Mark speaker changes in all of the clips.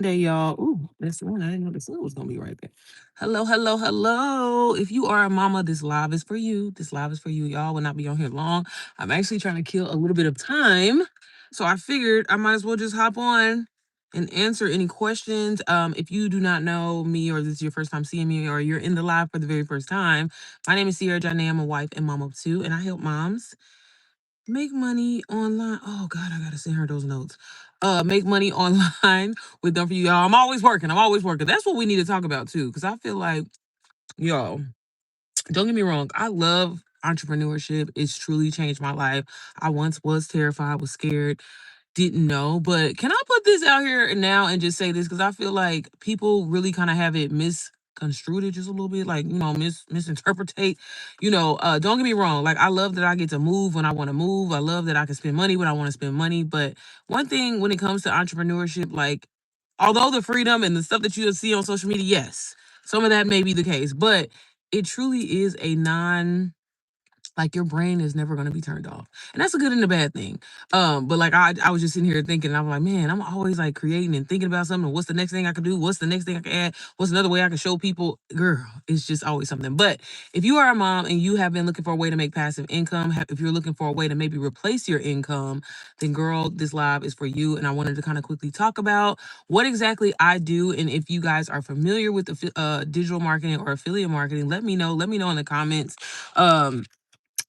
Speaker 1: Day, y'all. Ooh, that's one. I didn't know the sun was gonna be right there. Hello, hello, hello. If you are a mama, this live is for you. This live is for you. Y'all will not be on here long. I'm actually trying to kill a little bit of time. So I figured I might as well just hop on and answer any questions. If you do not know me or this is your first time seeing me or you're in the live for the very first time, my name is Sierra Janae. I'm a wife and mom of two, and I help moms make money online. Oh God, I gotta send her those notes. Make money online with them for you, y'all. I'm always working. I'm always working. That's what we need to talk about too, because I feel like, y'all, don't get me wrong. I love entrepreneurship. It's truly changed my life. I once was terrified, was scared, didn't know. But can I put this out here and now and just say this? Because I feel like people really kind of have it misconstrued it just a little bit, like, misinterpretate. Don't get me wrong. Like, I love that I get to move when I want to move. I love that I can spend money when I want to spend money. But one thing when it comes to entrepreneurship, like, although the freedom and the stuff that you see on social media, yes, some of that may be the case, but it truly is a non, like, your brain is never gonna be turned off. And that's a good and a bad thing. But like I was just sitting here thinking, I'm like, man, I'm always like creating and thinking about something. What's the next thing I could do? What's the next thing I can add? What's another way I can show people? Girl, it's just always something. But if you are a mom and you have been looking for a way to make passive income, if you're looking for a way to maybe replace your income, then girl, this live is for you. And I wanted to kind of quickly talk about what exactly I do. And if you guys are familiar with the digital marketing or affiliate marketing, let me know. Let me know in the comments. Um,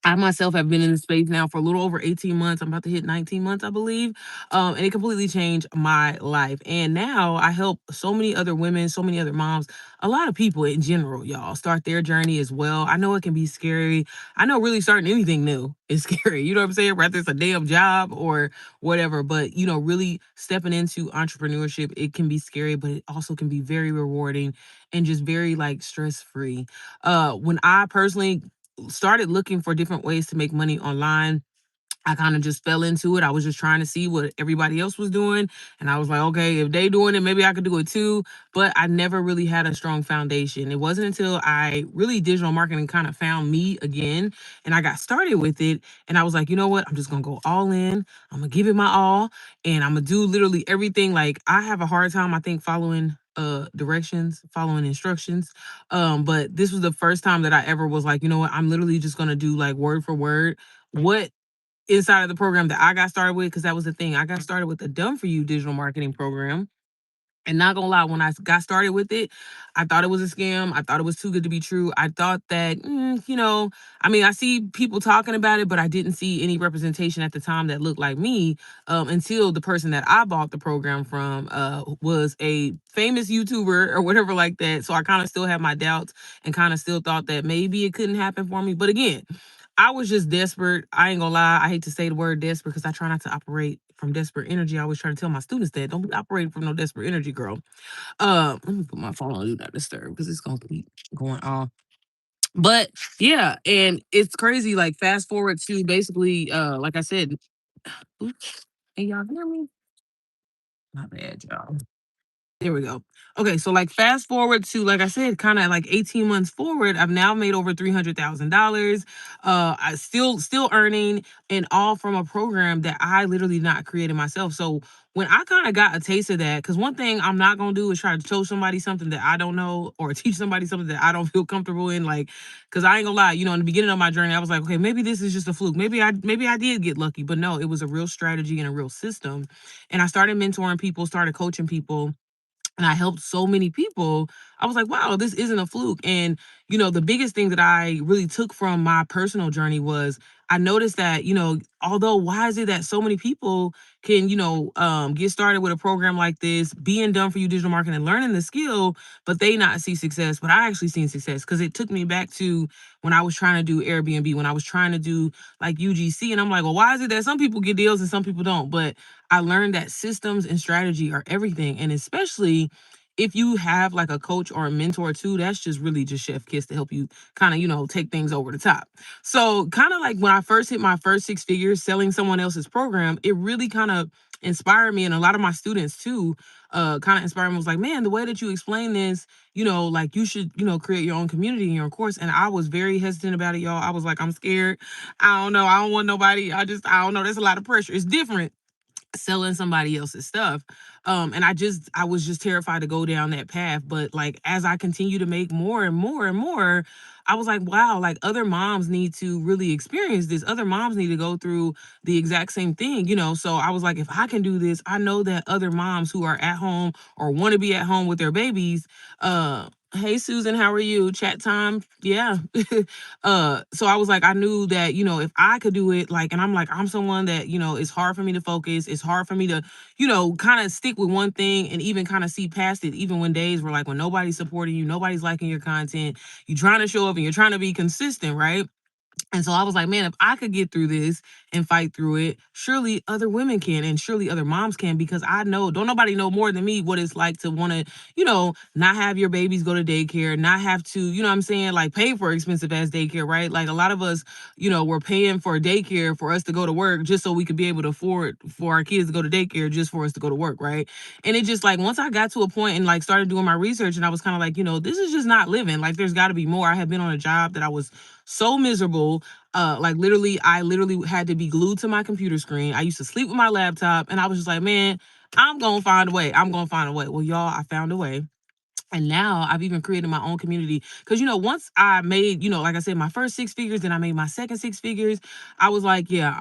Speaker 1: I myself have been in the space now for a little over 18 months. I'm about to hit 19 months, I believe. And it completely changed my life. And now I help so many other women, so many other moms, a lot of people in general, y'all, start their journey as well. I know it can be scary. I know really starting anything new is scary. You know what I'm saying? Whether it's a damn job or whatever. But, really stepping into entrepreneurship, it can be scary, but it also can be very rewarding and just very like stress free. When I personally started looking for different ways to make money online, I kind of just fell into it. I was just trying to see what everybody else was doing. And I was like, okay, if they doing it, maybe I could do it too. But I never really had a strong foundation. It wasn't until I really digital marketing kind of found me again and I got started with it. And I was like, you know what? I'm just gonna go all in. I'm gonna give it my all. And I'm gonna do literally everything. Like, I have a hard time, I think, following directions, following instructions. But this was the first time that I ever was like, you know what, I'm literally just gonna do like word for word what inside of the program that I got started with, because that was the thing. I got started with the Done For You digital marketing program. And not gonna lie, when I got started with it, I thought it was a scam. I thought it was too good to be true. I thought that, I mean, I see people talking about it, but I didn't see any representation at the time that looked like me, until the person that I bought the program from was a famous YouTuber or whatever like that. So I kind of still had my doubts and kind of still thought that maybe it couldn't happen for me. But again, I was just desperate. I ain't gonna lie. I hate to say the word desperate because I try not to operate from desperate energy. I always try to tell my students that don't be operating from no desperate energy, girl. Let me put my phone on do not disturb because it's gonna keep going off. But yeah, and it's crazy. Like, fast forward to basically, like I said, oops, can y'all hear me? My bad, y'all. There we go. Okay, so like fast forward to, like I said, kind of like 18 months forward, I've now made over $300,000. I still earning, and all from a program that I literally not created myself. So when I kind of got a taste of that, because one thing I'm not gonna do is try to show somebody something that I don't know or teach somebody something that I don't feel comfortable in. Like, because I ain't gonna lie, in the beginning of my journey, I was like, okay, maybe this is just a fluke. Maybe I did get lucky, but no, it was a real strategy and a real system. And I started mentoring people, started coaching people, and I helped so many people. I was like, wow, this isn't a fluke. And, the biggest thing that I really took from my personal journey was I noticed that, although why is it that so many people can, get started with a program like this, being Done For You digital marketing and learning the skill, but they not see success. But I actually seen success because it took me back to when I was trying to do Airbnb, when I was trying to do like UGC. And I'm like, well, why is it that some people get deals and some people don't? But I learned that systems and strategy are everything. And especially if you have like a coach or a mentor too, that's just really just chef kiss to help you kind of, take things over the top. So kind of like when I first hit my first six figures selling someone else's program, it really kind of inspired me. And a lot of my students too, kind of inspired me, was like, man, the way that you explain this, like you should, create your own community in your course. And I was very hesitant about it, y'all. I was like, I'm scared. I don't know. I don't want nobody. I don't know. There's a lot of pressure. It's different selling somebody else's stuff. And I was just terrified to go down that path. But like as I continue to make more and more and more, I was like, wow, like other moms need to really experience this. Other moms need to go through the exact same thing, you know. So I was like, if I can do this, I know that other moms who are at home or want to be at home with their babies, hey Susan, how are you? Chat time. Yeah. So I was like, I knew that, you know, if I could do it, like, and I'm like, I'm someone that, you know, it's hard for me to focus. It's hard for me to, you know, kind of stick with one thing and even kind of see past it, even when days were like when nobody's supporting you, nobody's liking your content, you're trying to show up and you're trying to be consistent, right? And so I was like, man, if I could get through this and fight through it, surely other women can and surely other moms can because I know, don't nobody know more than me what it's like to want to, you know, not have your babies go to daycare, not have to, you know what I'm saying, like pay for expensive ass daycare, right? Like a lot of us, you know, we're paying for daycare for us to go to work just so we could be able to afford for our kids to go to daycare just for us to go to work, right? And it just like once I got to a point and like started doing my research and I was kind of like, you know, this is just not living. Like there's got to be more. I had been on a job that I was so miserable, like literally I literally had to be glued to my computer screen. I used to sleep with my laptop and I was just like, man, I'm gonna find a way. I'm gonna find a way. Well, y'all, I found a way. And now I've even created my own community because you know once I made, you know, like I said, my first six figures, then I made my second six figures. I was like, yeah,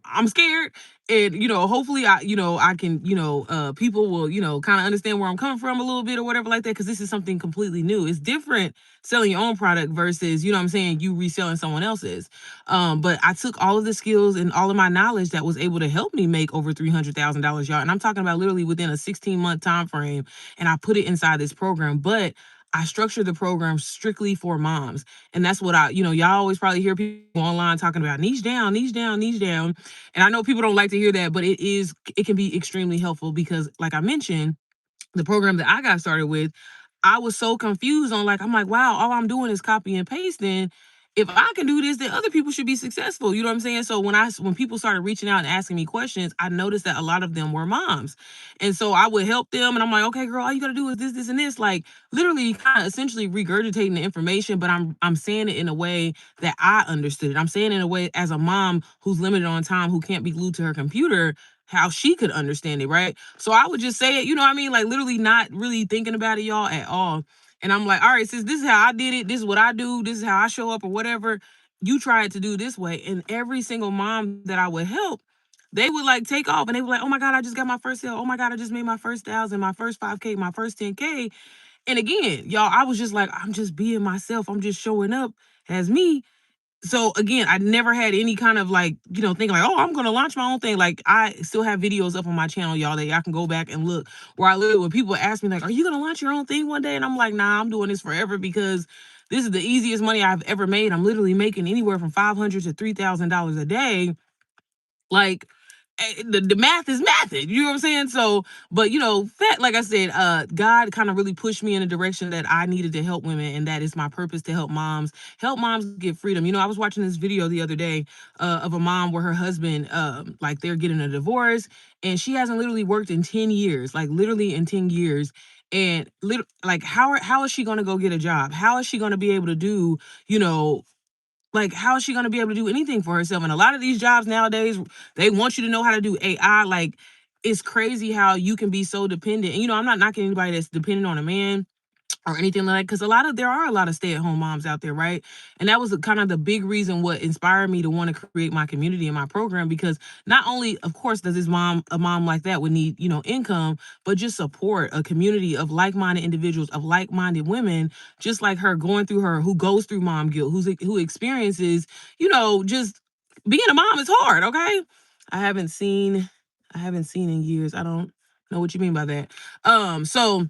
Speaker 1: I'm scared, and you know, hopefully I, you know, I can, you know, people will, you know, kind of understand where I'm coming from a little bit or whatever like that because this is something completely new. It's different selling your own product versus, you know, what I'm saying, you reselling someone else's. But I took all of the skills and all of my knowledge that was able to help me make over $300,000, y'all, and I'm talking about literally within a 16-month time frame, and I put it inside this program. But I structured the program strictly for moms. And that's what I, you know, y'all always probably hear people online talking about niche down, niche down, niche down. And I know people don't like to hear that, but it can be extremely helpful because, like I mentioned, the program that I got started with, I was so confused on like, I'm like, wow, all I'm doing is copy and pasting. If I can do this, then other people should be successful. You know what I'm saying? So when people started reaching out and asking me questions, I noticed that a lot of them were moms. And so I would help them and I'm like, okay, girl, all you gotta do is this, this, and this. Like literally kind of essentially regurgitating the information, but I'm saying it in a way that I understood it. I'm saying it in a way as a mom who's limited on time, who can't be glued to her computer, how she could understand it, right? So I would just say it, you know what I mean? Like literally not really thinking about it, y'all, at all. And I'm like, all right, sis, this is how I did it. This is what I do. This is how I show up or whatever. You try it to do this way. And every single mom that I would help, they would like take off and they were like, oh my God, I just got my first sale. Oh my God, I just made my first thousand, my first 5K, my first 10K. And again, y'all, I was just like, I'm just being myself. I'm just showing up as me. So again, I never had any kind of like, you know, thing like, oh, I'm gonna launch my own thing. Like I still have videos up on my channel, y'all, that y'all can go back and look where I live when people ask me, like, are you gonna launch your own thing one day? And I'm like, nah, I'm doing this forever because this is the easiest money I've ever made. I'm literally making anywhere from $500 to $3,000 a day. Like the math is mathing, you know what I'm saying? So, but you know, like I said, God kind of really pushed me in a direction that I needed to help women, and that is my purpose to help moms get freedom. You know, I was watching this video the other day of a mom where her husband, like they're getting a divorce, and she hasn't literally worked in 10 years, like literally in 10 years. And like, how is she going to go get a job? How is she going to be able to do, you know, like, how is she gonna be able to do anything for herself? And a lot of these jobs nowadays, they want you to know how to do AI. Like, it's crazy how you can be so dependent. And you know, I'm not knocking anybody that's dependent on a man or anything like that because there are a lot of stay-at-home moms out there, right? And that was kind of the big reason what inspired me to want to create my community and my program, because not only of course does this mom, a mom like that, would need, you know, income, but just support a community of like-minded individuals, of like-minded women just like her, going through her, who goes through mom guilt, who experiences, you know, just being a mom is hard. Okay. i haven't seen I haven't seen in years. I don't know what you mean by that. So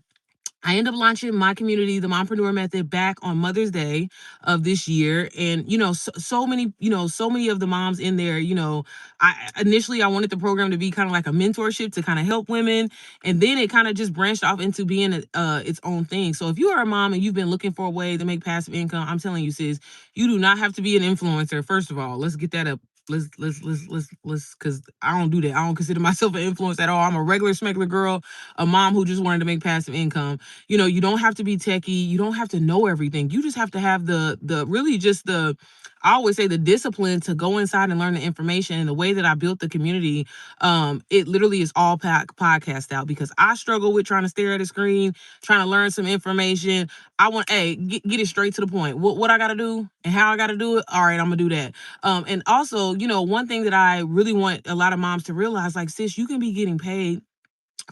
Speaker 1: I end up launching my community, the Mompreneur Method, back on Mother's Day of this year. And, you know, so many, you know, so many of the moms in there, you know, I wanted the program to be kind of like a mentorship to kind of help women. And then it kind of just branched off into being its own thing. So if you are a mom and you've been looking for a way to make passive income, I'm telling you, sis, you do not have to be an influencer. First of all, let's get that up let's because I don't do that. I don't consider myself an influence at all. I'm a regular smuggler girl, a mom who just wanted to make passive income. You don't have to be techie, you don't have to know everything. You just have to have the really just the I always say the discipline to go inside and learn the information. And the way that I built the community, it literally is all podcast out because I struggle with trying to stare at a screen, trying to learn some information. I want, hey, get it straight to the point. What I got to do and how I got to do it. All right, I'm gonna do that. And also, one thing that I really want a lot of moms to realize, like, sis, you can be getting paid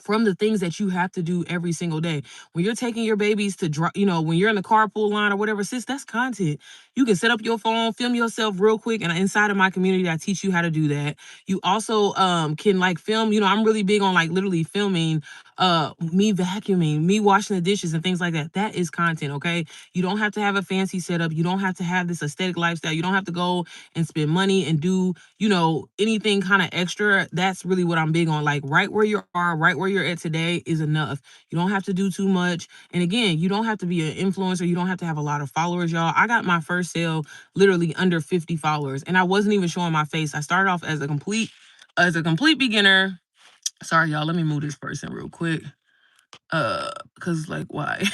Speaker 1: from the things that you have to do every single day. When you're taking your babies to drop, when you're in the carpool line or whatever, sis, that's content. You can set up your phone, film yourself real quick. And inside of my community, I teach you how to do that. You also can like film, I'm really big on like literally filming me vacuuming, me washing the dishes and things like that. That is content, okay? You don't have to have a fancy setup. You don't have to have this aesthetic lifestyle. You don't have to go and spend money and do, anything kind of extra. That's really what I'm big on. Like right where you are, right where you're at today is enough. You don't have to do too much. And again, you don't have to be an influencer. You don't have to have a lot of followers, y'all. I got my first sale literally under 50 followers and I wasn't even showing my face. I started off as a complete beginner. Sorry, y'all. Let me move this person real quick. Because like, why?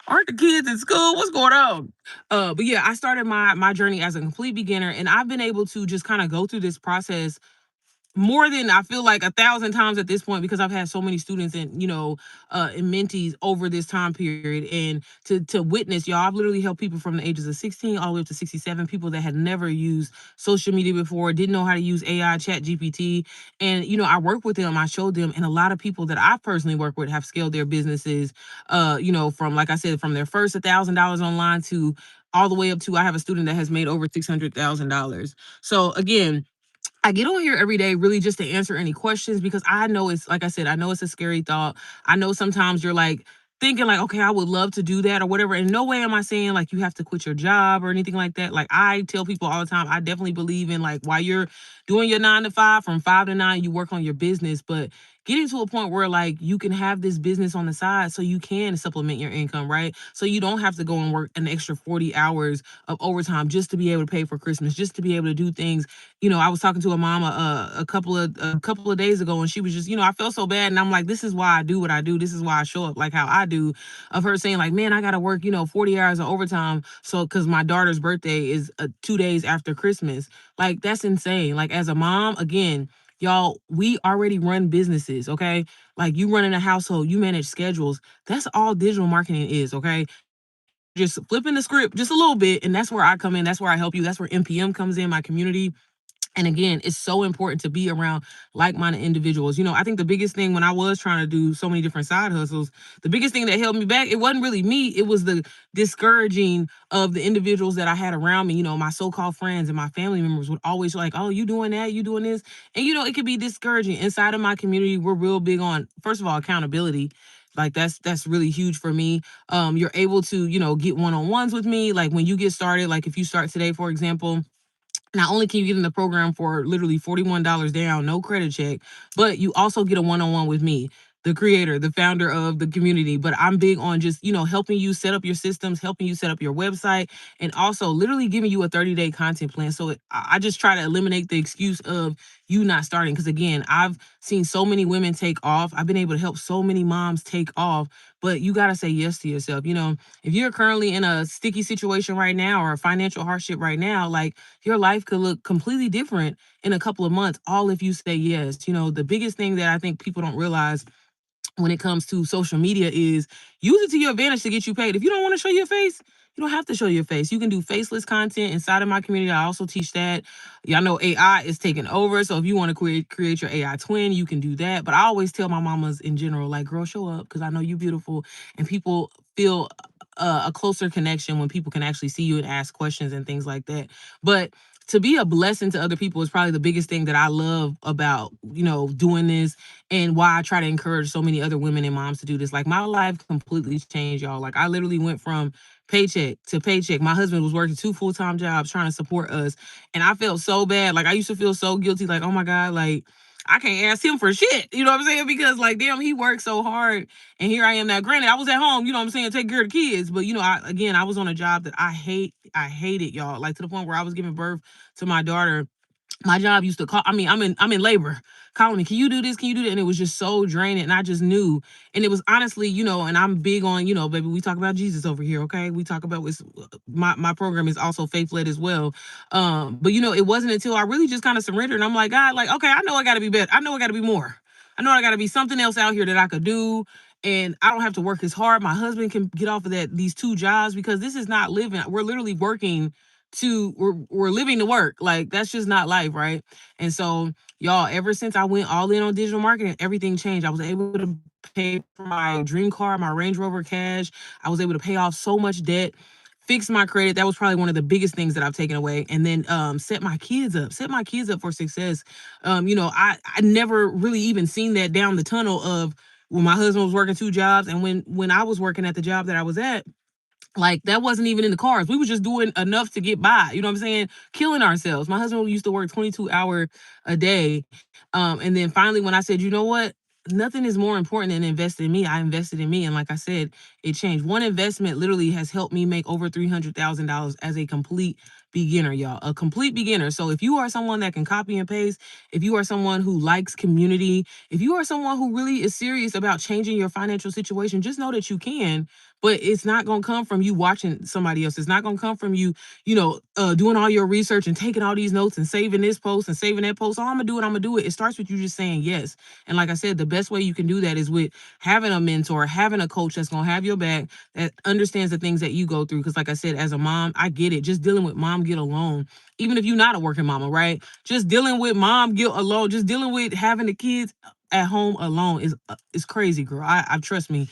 Speaker 1: Aren't the kids in school? What's going on? But yeah, I started my journey as a complete beginner, and I've been able to just kind of go through this process more than I feel like 1,000 times at this point because I've had so many students and mentees over this time period. And to witness, y'all, I've literally helped people from the ages of 16 all the way up to 67, people that had never used social media before, didn't know how to use AI, Chat GPT. And I work with them, I showed them, and a lot of people that I personally work with have scaled their businesses, from, like I said, from their first $1,000 online to all the way up to I have a student that has made over $600,000. So again, I get on here every day really just to answer any questions because I know it's like I said, I know it's a scary thought. I know sometimes you're like thinking like, okay, I would love to do that or whatever. In no way am I saying like you have to quit your job or anything like that. Like I tell people all the time, I definitely believe in like while you're doing your 9 to 5, from 5 to 9, you work on your business, but getting to a point where like you can have this business on the side so you can supplement your income, right? So you don't have to go and work an extra 40 hours of overtime just to be able to pay for Christmas, just to be able to do things. I was talking to a mama a couple of days ago, and she was just, I felt so bad, and I'm like, this is why I do what I do. This is why I show up like how I do. Of her saying like, man, I gotta work, 40 hours of overtime, so because my daughter's birthday is 2 days after Christmas. Like that's insane. Like as a mom, again, y'all, we already run businesses, okay? Like you running a household, you manage schedules. That's all digital marketing is, okay? Just flipping the script just a little bit, and that's where I come in. That's where I help you. That's where NPM comes in, my community. And again, it's so important to be around like-minded individuals. I think the biggest thing when I was trying to do so many different side hustles, the biggest thing that held me back, it wasn't really me, it was the discouraging of the individuals that I had around me. My so-called friends and my family members would always like, oh, you doing that, you doing this. And it could be discouraging. Inside of my community, we're real big on, first of all, accountability. Like that's really huge for me. You're able to, get one-on-ones with me. Like when you get started, like if you start today, for example, not only can you get in the program for literally $41 down, no credit check, but you also get a one-on-one with me, the creator, the founder of the community. But I'm big on just, helping you set up your systems, helping you set up your website, and also literally giving you a 30-day content plan. So I just try to eliminate the excuse of you not starting. Because again, I've seen so many women take off. I've been able to help so many moms take off, but you got to say yes to yourself. If you're currently in a sticky situation right now or a financial hardship right now, like your life could look completely different in a couple of months, all if you say yes. The biggest thing that I think people don't realize when it comes to social media is use it to your advantage to get you paid. If you don't want to show your face, you don't have to show your face. You can do faceless content inside of my community. I also teach that. Y'all know AI is taking over. So if you want to create your AI twin, you can do that. But I always tell my mamas in general, like, girl, show up because I know you beautiful. And people feel a closer connection when people can actually see you and ask questions and things like that. But to be a blessing to other people is probably the biggest thing that I love about, doing this, and why I try to encourage so many other women and moms to do this. Like my life completely changed, y'all. Like I literally went from paycheck to paycheck. My husband was working 2 full-time jobs trying to support us. And I felt so bad. Like I used to feel so guilty, like, oh my God, like I can't ask him for shit. You know what I'm saying? Because like, damn, he worked so hard. And here I am now. Granted, I was at home, taking care of the kids. But I was on a job that I hated, y'all. Like to the point where I was giving birth to my daughter my job used to call. I mean, I'm in labor, calling me, can you do this, can you do that? And it was just so draining, and I just knew. And it was honestly, and I'm big on, baby, we talk about Jesus over here, okay? We talk about my program is also faith led as well. But it wasn't until I really just kind of surrendered, and I'm like, God, like, okay, I know I got to be better, I know I got to be more, I know I got to be something else out here that I could do. And I don't have to work as hard. My husband can get off of these two jobs, because this is not living. We're literally working we're living to work. Like, that's just not life, right? And so, y'all, ever since I went all in on digital marketing, everything changed. I was able to pay for my dream car, my Range Rover cash. I was able to pay off so much debt, fix my credit. That was probably one of the biggest things that I've taken away. And then set my kids up for success. I never really even seen that down the tunnel of when my husband was working two jobs, and when I was working at the job that I was at, like, that wasn't even in the cars. We were just doing enough to get by. You know what I'm saying? Killing ourselves. My husband used to work 22-hour a day. And then finally, when I said, you know what? Nothing is more important than investing in me. I invested in me. And like I said, it changed. One investment literally has helped me make over $300,000 as a complete beginner, y'all. A complete beginner. So if you are someone that can copy and paste, if you are someone who likes community, if you are someone who really is serious about changing your financial situation, just know that you can. But it's not going to come from you watching somebody else. It's not going to come from you, doing all your research and taking all these notes and saving this post and saving that post. Oh, I'm going to do it. I'm going to do it. It starts with you just saying yes. And like I said, the best way you can do that is with having a mentor, having a coach that's going to have your back, that understands the things that you go through. Because like I said, as a mom, I get it. Just dealing with mom guilt alone, even if you're not a working mama, right? Just dealing with mom guilt alone, just dealing with having the kids at home alone is crazy, girl. I trust me.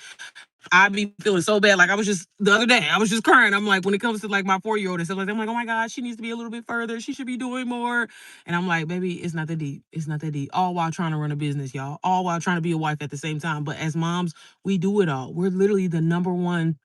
Speaker 1: I be feeling so bad. Like, I was just the other day, I was just crying. I'm like, when it comes to like my 4-year-old and stuff like that, I'm like, oh my God, she needs to be a little bit further. She should be doing more. And I'm like, baby, it's not that deep. It's not that deep. All while trying to run a business, y'all. All while trying to be a wife at the same time. But as moms, we do it all. We're literally the number one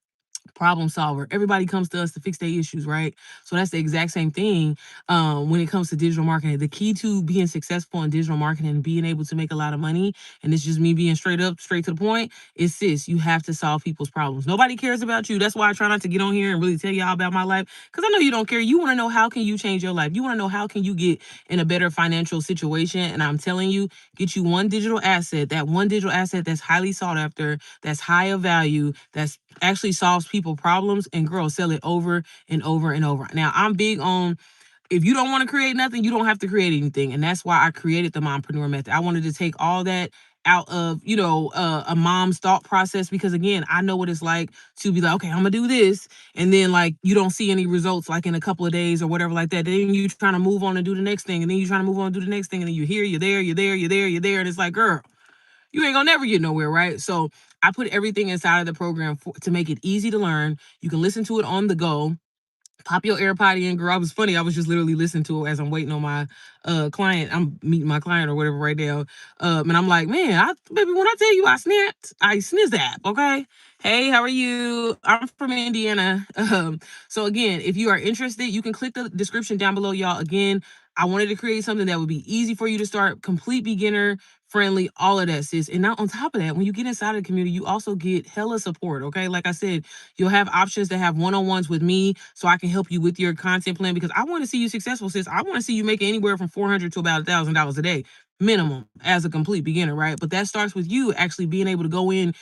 Speaker 1: problem solver. Everybody comes to us to fix their issues, right? So that's the exact same thing when it comes to digital marketing. The key to being successful in digital marketing and being able to make a lot of money, and it's just me being straight up, straight to the point, is sis, you have to solve people's problems. Nobody cares about you. That's why I try not to get on here and really tell y'all about my life, because I know you don't care. You want to know how can you change your life. You want to know how can you get in a better financial situation. And I'm telling you, get you one digital asset, that one digital asset that's highly sought after, that's high of value, that's actually solves people problems, and girl, sell it over and over and over. Now, I'm big on, if you don't want to create nothing, you don't have to create anything. And that's why I created the mompreneur method. I wanted to take all that out of, a mom's thought process, because again, I know what it's like to be like, okay, I'm gonna do this, and then like you don't see any results like in a couple of days or whatever like that. Then you trying to move on and do the next thing, and then you trying to move on and do the next thing, and then you're here, you're there, you're there, you're there, you're there, and it's like, girl, you ain't gonna never get nowhere, right? So I put everything inside of the program to make it easy to learn. You can listen to it on the go. Pop your AirPod in, girl. I was funny. I was just literally listening to it as I'm waiting on my client. I'm meeting my client or whatever right now. And I'm like, man, baby, when I tell you I sniz that, okay? Hey, how are you? I'm from Indiana. So again, if you are interested, you can click the description down below, y'all. Again, I wanted to create something that would be easy for you to start, complete beginner friendly, all of that, sis. And now on top of that, when you get inside of the community, you also get hella support. Okay. Like I said, you'll have options to have one-on-ones with me so I can help you with your content plan, because I want to see you successful, sis. I want to see you making anywhere from 400 to about $1,000 a day minimum as a complete beginner, right? But that starts with you actually being able to go in,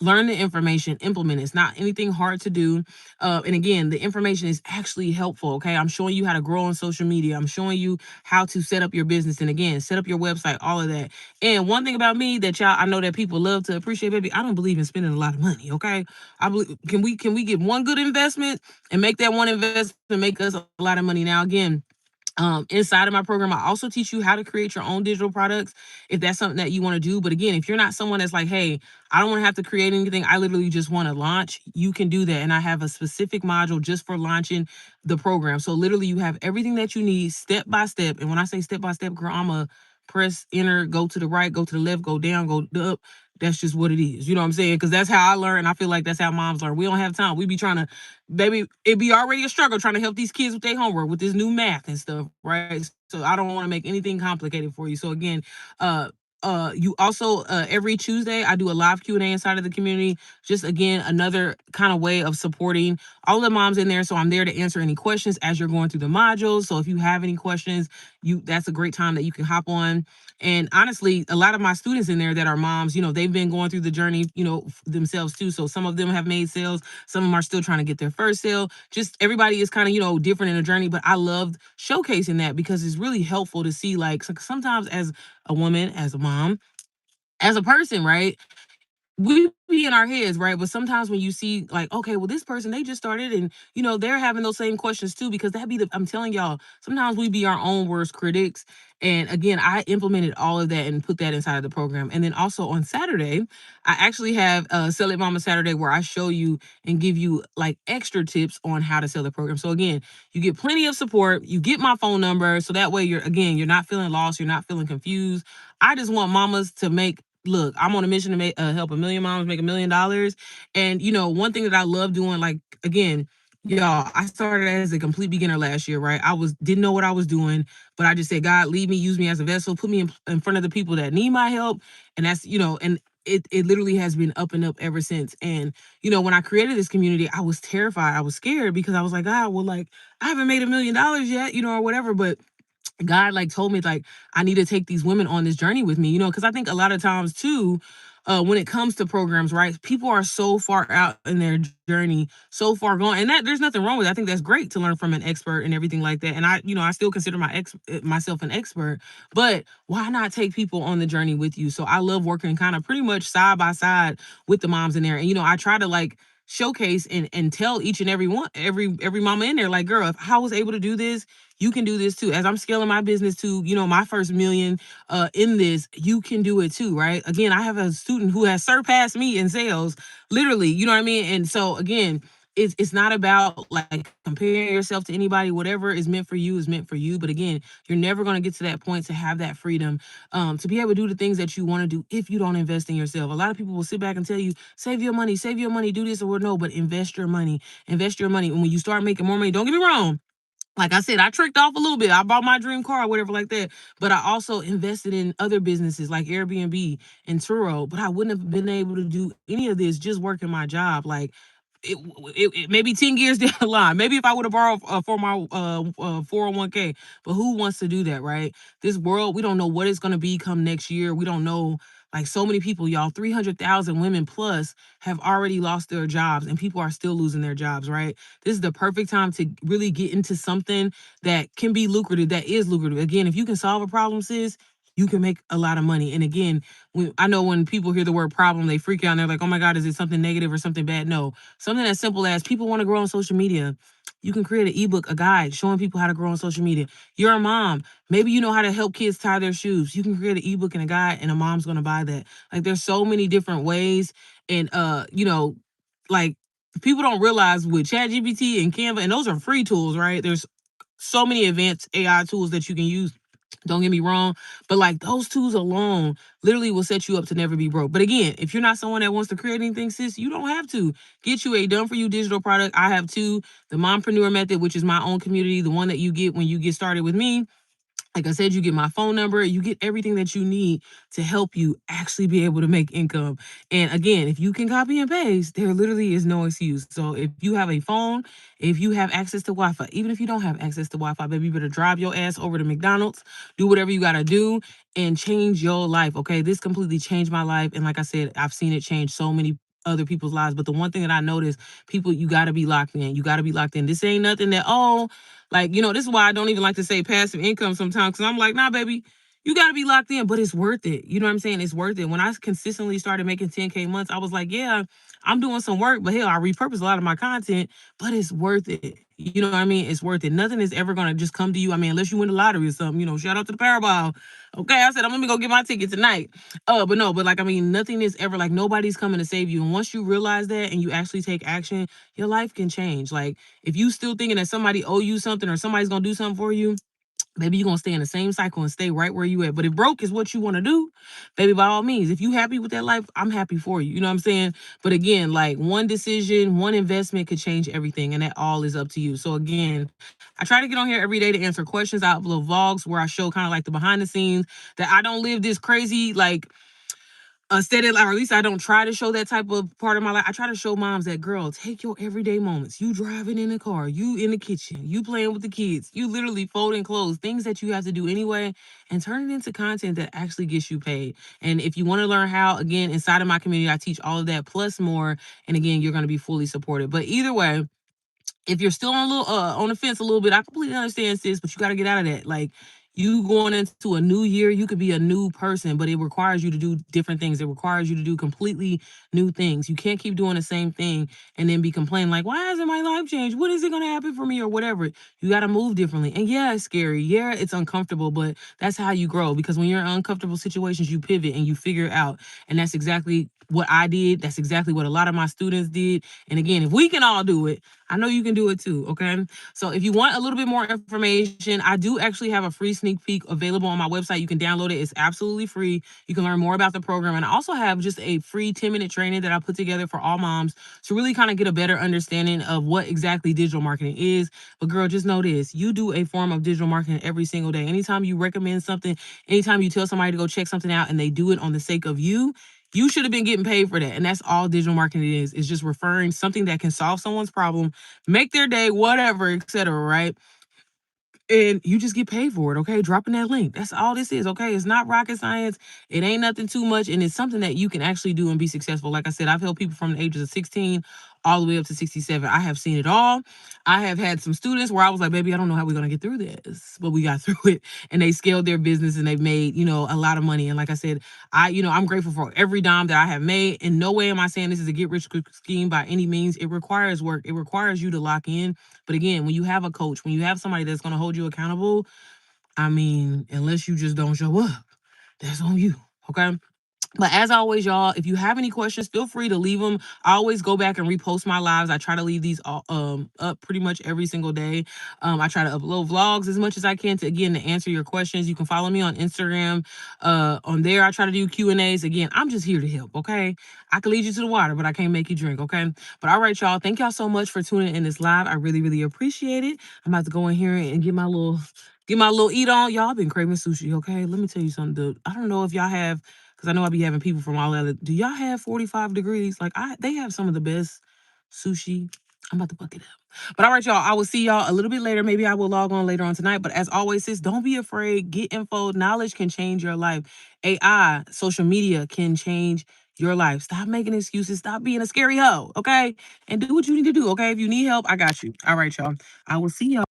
Speaker 1: learn the information, implement it. It's not anything hard to do. And again, the information is actually helpful. Okay. I'm showing you how to grow on social media. I'm showing you how to set up your business. And again, set up your website, all of that. And one thing about me that y'all, I know that people love to appreciate, baby, I don't believe in spending a lot of money. Okay. I believe, can we get one good investment and make that one investment make us a lot of money? Now, again, inside of my program, I also teach you how to create your own digital products if that's something that you want to do. But again, if you're not someone that's like, hey, I don't want to have to create anything, I literally just want to launch, you can do that. And I have a specific module just for launching the program. So literally, you have everything that you need step by step. And when I say step by step, girl, I'm a press enter, go to the right, go to the left, go down, go up. That's just what it is. You know what I'm saying? Because that's how I learn. I feel like that's how moms learn. We don't have time. We be trying to, baby, it be already a struggle trying to help these kids with their homework with this new math and stuff, right? So I don't want to make anything complicated for you. So again, uh you also every Tuesday I do a live Q&A inside of the community. Just again, another kind of way of supporting all the moms in there. So I'm there to answer any questions as you're going through the modules. So if you have any questions, that's a great time that you can hop on. And honestly, a lot of my students in there that are moms, they've been going through the journey, themselves too. So some of them have made sales, some of them are still trying to get their first sale. Just everybody is kind of, different in a journey. But I love showcasing that because it's really helpful to see, like, sometimes as a woman, as a mom, as a person, right? We be in our heads, right? But sometimes when you see, like, okay, well, this person, they just started and they're having those same questions too, because I'm telling y'all, sometimes we be our own worst critics. And again, I implemented all of that and put that inside of the program. And then also on Saturday, I actually have Sell It Mama Saturday, where I show you and give you like extra tips on how to sell the program. So again, you get plenty of support, you get my phone number. So that way you're not feeling lost, you're not feeling confused. I just want mamas to make look, I'm on a mission to make help a million moms make $1 million. And one thing that I love doing, like, again, y'all, I started as a complete beginner last year, right? I was didn't know what I was doing, but I just said, God, lead me, use me as a vessel, put me in front of the people that need my help. And that's, and it literally has been up and up ever since. And when I created this community, I was terrified. I was scared because I was like, God, well, like, I haven't made $1 million yet, or whatever. But God like told me, like, I need to take these women on this journey with me, because I think a lot of times too, when it comes to programs, right? People are so far out in their journey, so far gone, and that there's nothing wrong with it. I think that's great to learn from an expert and everything like that. And I still consider myself an expert, but why not take people on the journey with you? So I love working kind of pretty much side by side with the moms in there, and I try to like showcase and tell each and every one, every mama in there, like, girl, if I was able to do this, you can do this too. As I'm scaling my business to, my first million in this, you can do it too, right? Again, I have a student who has surpassed me in sales, literally, you know what I mean? And so again, it's not about like comparing yourself to anybody. Whatever is meant for you is meant for you. But again, you're never going to get to that point to have that freedom, to be able to do the things that you want to do if you don't invest in yourself. A lot of people will sit back and tell you, save your money, do this or no, but invest your money, invest your money. And when you start making more money, don't get me wrong, like I said, I tricked off a little bit. I bought my dream car or whatever like that. But I also invested in other businesses like Airbnb and Turo. But I wouldn't have been able to do any of this just working my job. Like it maybe 10 years down the line. Maybe if I would have borrowed for my 401k. But who wants to do that, right? This world, we don't know what it's going to be come next year. We don't know. Like so many people, y'all, 300,000 women plus have already lost their jobs, and people are still losing their jobs, right? This is the perfect time to really get into something that can be lucrative, that is lucrative. Again, if you can solve a problem, sis, you can make a lot of money. And again, I know when people hear the word problem, they freak out and they're like, oh my God, is it something negative or something bad? No, something as simple as people want to grow on social media. You can create an ebook, a guide showing people how to grow on social media. You're a mom. Maybe you know how to help kids tie their shoes. You can create an ebook and a guide, and a mom's going to buy that. Like there's so many different ways. And like people don't realize with ChatGPT and Canva, and those are free tools, right? There's so many advanced AI tools that you can use. Don't get me wrong, but like those tools alone literally will set you up to never be broke. But again, if you're not someone that wants to create anything, sis, you don't have to. Get you a done for you digital product. I have two: the Mompreneur Method, which is my own community, the one that you get when you get started with me. Like I said, you get my phone number, you get everything that you need to help you actually be able to make income. And again, if you can copy and paste, there literally is no excuse. So if you have a phone, if you have access to Wi-Fi, even if you don't have access to Wi-Fi, baby, you better drive your ass over to McDonald's, do whatever you gotta do, and change your life. Okay. This completely changed my life. And like I said, I've seen it change so many other people's lives. But the one thing that I noticed, people, you gotta be locked in. You gotta be locked in. This ain't nothing that, oh, like, this is why I don't even like to say passive income sometimes, because I'm like, nah, baby, you got to be locked in, but it's worth it. You know what I'm saying? It's worth it. When I consistently started making 10K months, I was like, yeah, I'm doing some work, but hell, I repurpose a lot of my content, but it's worth it. You know what I mean? It's worth it. Nothing is ever going to just come to you. I mean, unless you win the lottery or something, shout out to the Powerball. Okay. I said, I'm going to go get my ticket tonight. But no, but like, I mean, nothing is ever like nobody's coming to save you. And once you realize that and you actually take action, your life can change. Like, if you still thinking that somebody owe you something or somebody's gonna do something for you, Maybe you're gonna stay in the same cycle and stay right where you at. But if broke is what you want to do, baby, by all means, if you happy with that life, I'm happy for you. You know what I'm saying? But again, like one decision, one investment could change everything, and that all is up to you. So again, I try to get on here every day to answer questions. I upload vlogs where I show kind of like the behind the scenes that I don't live this crazy like steady life, or at least I don't try to show that type of part of my life. I try to show moms that, girl, take your everyday moments. You driving in the car, you in the kitchen, you playing with the kids, you literally folding clothes, things that you have to do anyway, and turn it into content that actually gets you paid. And if you want to learn how, again, inside of my community, I teach all of that plus more. And again, you're going to be fully supported. But either way, if you're still on a little on the fence a little bit, I completely understand, sis, but you got to get out of that. Like you going into a new year, you could be a new person, but it requires you to do different things. It requires you to do completely new things. You can't keep doing the same thing and then be complaining like, why hasn't my life changed? What is it going to happen for me or whatever? You got to move differently. And yeah, it's scary. Yeah, it's uncomfortable, but that's how you grow, because when you're in uncomfortable situations, you pivot and you figure it out. And that's exactly what I did. That's exactly what a lot of my students did. And again, if we can all do it, I know you can do it too, okay? So if you want a little bit more information, I do actually have a free sneak peek available on my website. You can download it. It's absolutely free. You can learn more about the program. And I also have just a free 10-minute training that I put together for all moms to really kind of get a better understanding of what exactly digital marketing is. But girl, just know this. You do a form of digital marketing every single day. Anytime you recommend something, anytime you tell somebody to go check something out and they do it on the sake of you, you should have been getting paid for that. And that's all digital marketing is. It's just referring something that can solve someone's problem, make their day, whatever, etc. Right? And you just get paid for it, okay? Dropping that link. That's all this is, okay? It's not rocket science. It ain't nothing too much. And it's something that you can actually do and be successful. Like I said, I've helped people from the ages of 16 all the way up to 67. I have seen it all. I have had some students where I was like, baby, I don't know how we're going to get through this. But we got through it. And they scaled their business and they've made, a lot of money. And like I said, I'm grateful for every dime that I have made. In no way am I saying this is a get rich quick scheme by any means. It requires work. It requires you to lock in. But again, when you have a coach, when you have somebody that's going to hold you accountable, I mean, unless you just don't show up, that's on you. Okay. But as always, y'all, if you have any questions, feel free to leave them. I always go back and repost my lives. I try to leave these up pretty much every single day. I try to upload vlogs as much as I can to answer your questions. You can follow me on Instagram. On there, I try to do Q&As. Again, I'm just here to help, okay? I can lead you to the water, but I can't make you drink, okay? But all right, y'all. Thank y'all so much for tuning in this live. I really, really appreciate it. I'm about to go in here and get my little eat on. Y'all, I've been craving sushi, okay? Let me tell you something, dude. I don't know if y'all have, because I know I be having people from all other. Do y'all have 45 degrees? Like they have some of the best sushi. I'm about to buck it up. But all right, y'all. I will see y'all a little bit later. Maybe I will log on later on tonight. But as always, sis, don't be afraid. Get info. Knowledge can change your life. AI, social media can change your life. Stop making excuses. Stop being a scary hoe. Okay. And do what you need to do. Okay. If you need help, I got you. All right, y'all. I will see y'all.